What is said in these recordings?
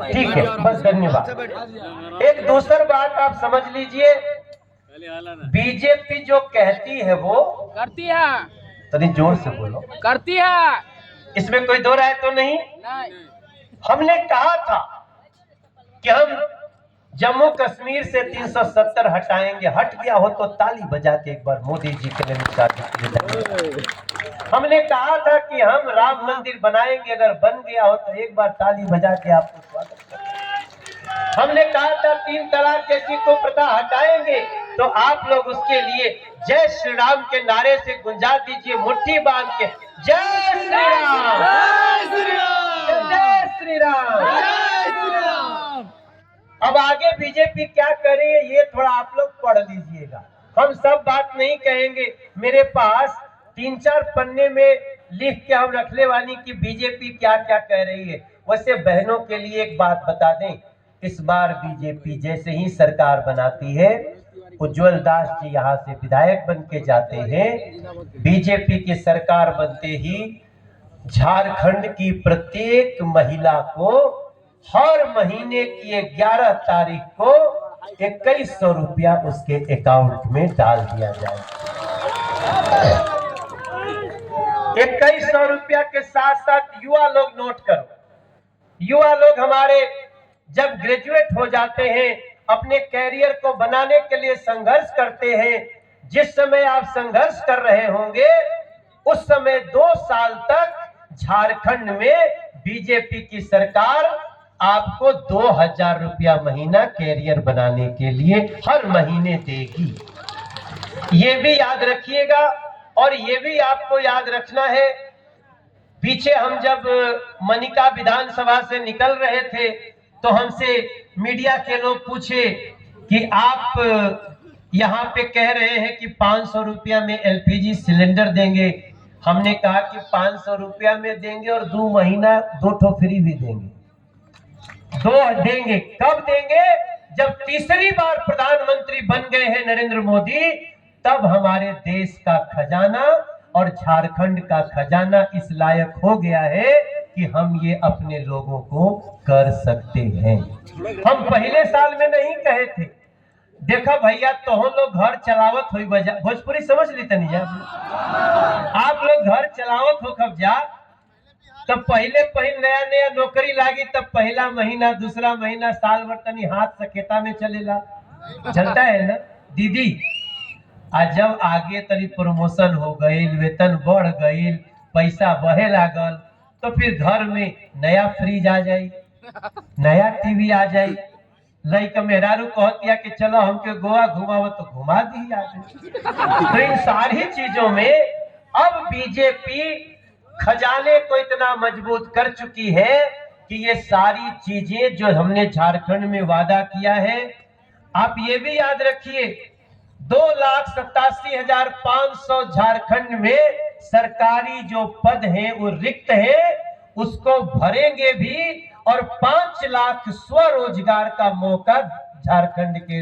ठीक है, बस धन्यवाद। एक दूसरी बात आप समझ लीजिए, बीजेपी जो कहती है वो करती है, तनी जोर से बोलो, करती है, इसमें कोई दो राय तो नहीं। हमने कहा था कि हम जम्मू कश्मीर से 370 हटाएंगे, हट गया हो तो ताली बजा के एक बार मोदी जी के लिए। हमने कहा था कि हम राम मंदिर बनाएंगे, अगर बन गया हो तो एक बार ताली बजा के आपको स्वागत करेंगे। हमने कहा था 3 तलाक जैसी को प्रथा हटाएंगे, तो आप लोग उसके लिए जय श्री राम के नारे से गुंजा दीजिए, मुट्ठी बांध के, जय श्री राम, जय श्री राम, जय श्री राम। अब आगे बीजेपी क्या कर रही है ये थोड़ा आप लोग पढ़ लीजिएगा, हम सब बात नहीं कहेंगे। मेरे पास 3-4 पन्ने में लिख के हम रखने वाली कि बीजेपी क्या क्या कह रही है। वैसे बहनों के लिए एक बात बता दें, इस बार बीजेपी जैसे ही सरकार बनाती है, उज्जवल दास जी यहाँ से विधायक बन के जाते हैं, बीजेपी की सरकार बनते ही झारखंड की प्रत्येक महिला को हर महीने की 11 तारीख को 2100 रुपया उसके अकाउंट में डाल दिया जाए। 2100 रुपया के साथ साथ युवा लोग नोट करो, युवा लोग हमारे जब ग्रेजुएट हो जाते हैं, अपने कैरियर को बनाने के लिए संघर्ष करते हैं। जिस समय आप संघर्ष कर रहे होंगे उस समय 2 साल तक झारखंड में बीजेपी की सरकार आपको 2000 रुपया महीना कैरियर बनाने के लिए हर महीने देगी। ये भी याद रखिएगा। और ये भी आपको याद रखना है, पीछे हम जब मनिका विधानसभा से निकल रहे थे तो हमसे मीडिया के लोग पूछे कि आप यहाँ पे कह रहे हैं कि 500 रुपया में एलपीजी सिलेंडर देंगे। हमने कहा कि 500 रुपया में देंगे और 2 महीना 2 ठो फ्री भी देंगे। 2 देंगे, कब देंगे? जब तीसरी बार प्रधानमंत्री बन गए हैं नरेंद्र मोदी, तब हमारे देश का खजाना और झारखंड का खजाना इस लायक हो गया है कि हम ये अपने लोगों को कर सकते हैं। हम पहले साल में नहीं कहे थे, देखा भैया तो हम लोग घर चलावत हुई बजा, भोजपुरी समझ ली तनी जा, आप लोग घर चलावत हो कब जा, तब पहले नया नया नौकरी लागी, तब पहला महीना, दूसरा महीना, साल भर तनी हाथ सकेता में चलेला, चलता है ना दीदी। आज जब आगे तनी प्रमोशन हो गई, वेतन बढ़ गई, पैसा बहे लागल, तो फिर घर में नया फ्रिज आ जाए, नया टीवी आ जाए, लड़का मेहरारू कहतिया कि चलो हमके गोवा घुमाओ तो घुमा दी आदमी। तो इन सारी चीजों में अब बीजेपी खजाने को इतना मजबूत कर चुकी है कि ये सारी चीजें जो हमने झारखंड में वादा किया है, आप ये भी याद रखिए, 2,87,500 झारखंड में सरकारी जो पद हैं वो रिक्त है, उसको भरेंगे भी और 5 लाख स्वरोजगार का मौका झारखंड के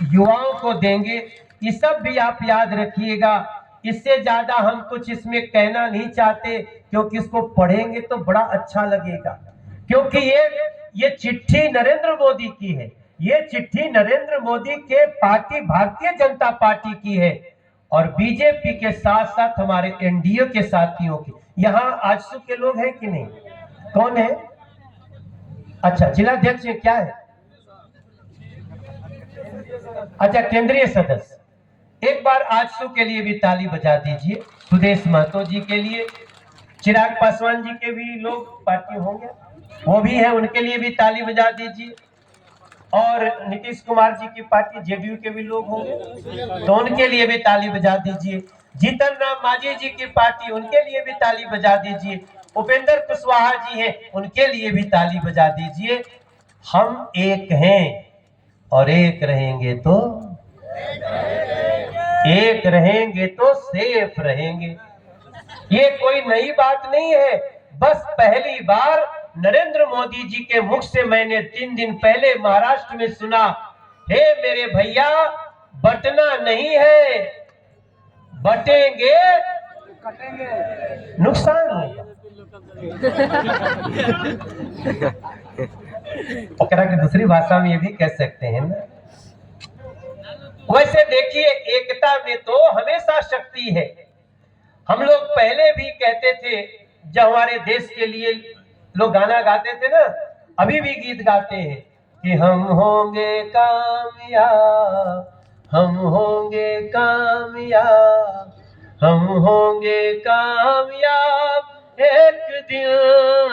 युवाओं को देंगे। ये सब भी आप याद रखिएगा। इससे ज्यादा हम कुछ इसमें कहना नहीं चाहते, क्योंकि इसको पढ़ेंगे तो बड़ा अच्छा लगेगा, क्योंकि ये चिट्ठी नरेंद्र मोदी की है, ये चिट्ठी नरेंद्र मोदी के पार्टी भारतीय जनता पार्टी की है और बीजेपी के साथ साथ हमारे एनडीए के साथियों की। यहाँ आजसू के लोग हैं कि नहीं? कौन है? अच्छा, जिलाध्यक्ष क्या है? अच्छा, केंद्रीय सदस्य। एक बार आजसू के लिए भी ताली बजा दीजिए, सुदेश महतो जी के लिए, चिराग पासवान जी के भी लोग पार्टी होंगे, वो भी है, उनके लिए भी ताली बजा दीजिए। और नीतीश कुमार जी की पार्टी जेडीयू के भी लोग होंगे तो उनके लिए भी ताली बजा दीजिए। जीतन राम मांझी जी की पार्टी, उनके लिए भी ताली बजा दीजिए। उपेंद्र कुशवाहा जी हैं, उनके लिए भी ताली बजा दीजिए। हम एक हैं और एक रहेंगे तो सेफ रहेंगे। ये कोई नई बात नहीं है, बस पहली बार नरेंद्र मोदी जी के मुख से मैंने 3 दिन पहले महाराष्ट्र में सुना, हे मेरे भैया, बटना नहीं है, बटेंगे नुकसान होगा। ओकरा की दूसरी भाषा में ये भी कह सकते हैं ना। वैसे देखिए, एकता में तो हमेशा शक्ति है। हम लोग पहले भी कहते थे, जब हमारे देश के लिए लोग गाना गाते थे ना, अभी भी गीत गाते हैं कि हम होंगे कामयाब, हम होंगे कामयाब, हम होंगे कामयाब एक दिन,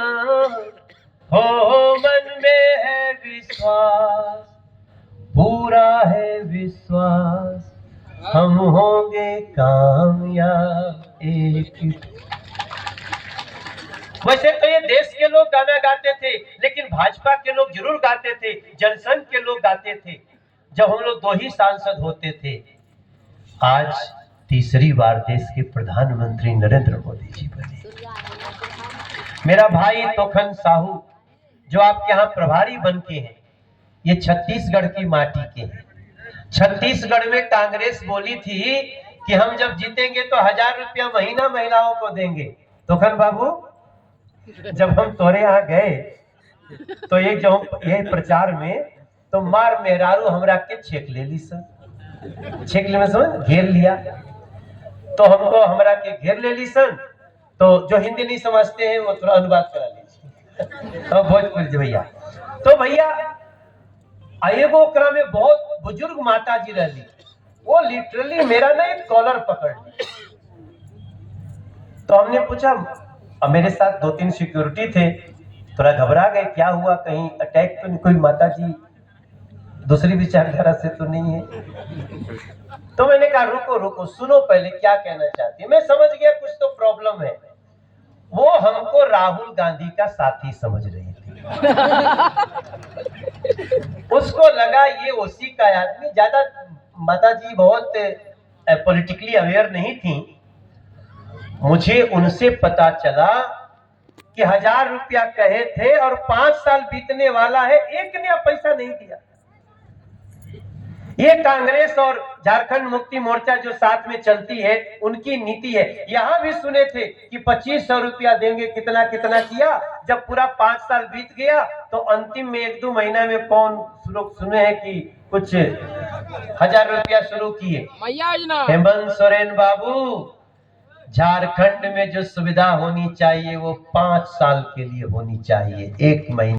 हो मन में है विश्वास, पूरा है विश्वास, हम होंगे कामयाब एक। वैसे तो ये देश के लोग गाना गाते थे, लेकिन भाजपा के लोग जरूर गाते थे, जनसंघ के लोग गाते थे, जब हम लोग 2 ही सांसद होते थे। आज तीसरी बार देश के प्रधानमंत्री नरेंद्र मोदी जी बने। मेरा भाई तोखन साहू जो आपके यहाँ प्रभारी बन के हैं, ये छत्तीसगढ़ की माटी के हैं। छत्तीसगढ़ में कांग्रेस बोली थी कि हम जब जीतेंगे तो 1000 रुपया महीना महिलाओं को देंगे। तोखन बाबू, जब हम तोरे यहाँ गए तो ये जो ये प्रचार में तो मार मेहरारू हमरा के छेक ले ली सन, छेक ले में समझ घेर लिया, तो हमको हमरा के घेर ले ली सन। तो जो हिंदी नहीं समझते हैं वो थोड़ा अनुवाद करा लीजिए। तो भोजपुरी भैया, तो भैया एगो ओकरा में बहुत बुजुर्ग माता जी रही, वो लिटरली मेरा ना एक कॉलर पकड़ ली। तो हमने पूछा, अब मेरे साथ 2-3 सिक्योरिटी थे, थोड़ा घबरा गए, क्या हुआ, कहीं अटैक तो नहीं, कोई माता जी दूसरी विचारधारा से तो नहीं है। तो मैंने कहा रुको रुको, सुनो पहले क्या कहना चाहती है। मैं समझ गया कुछ तो प्रॉब्लम है। वो हमको राहुल गांधी का साथी समझ रही थी। उसको लगा ये उसी का आदमी। ज्यादा माता जी बहुत पॉलिटिकली अवेयर नहीं थी। मुझे उनसे पता चला कि 1000 रुपया कहे थे और 5 साल बीतने वाला है, एक नया पैसा नहीं दिया। ये कांग्रेस और झारखंड मुक्ति मोर्चा जो साथ में चलती है, उनकी नीति है। यहां भी सुने थे कि 2500 रुपया देंगे, कितना कितना किया। जब पूरा 5 साल बीत गया तो अंतिम में 1-2 महीना में कौन लोग सुने हैं कि कुछ 1000 रुपया शुरू किए। हेमंत सोरेन बाबू, झारखंड में जो सुविधा होनी चाहिए वो 5 साल के लिए होनी चाहिए, 1 महीना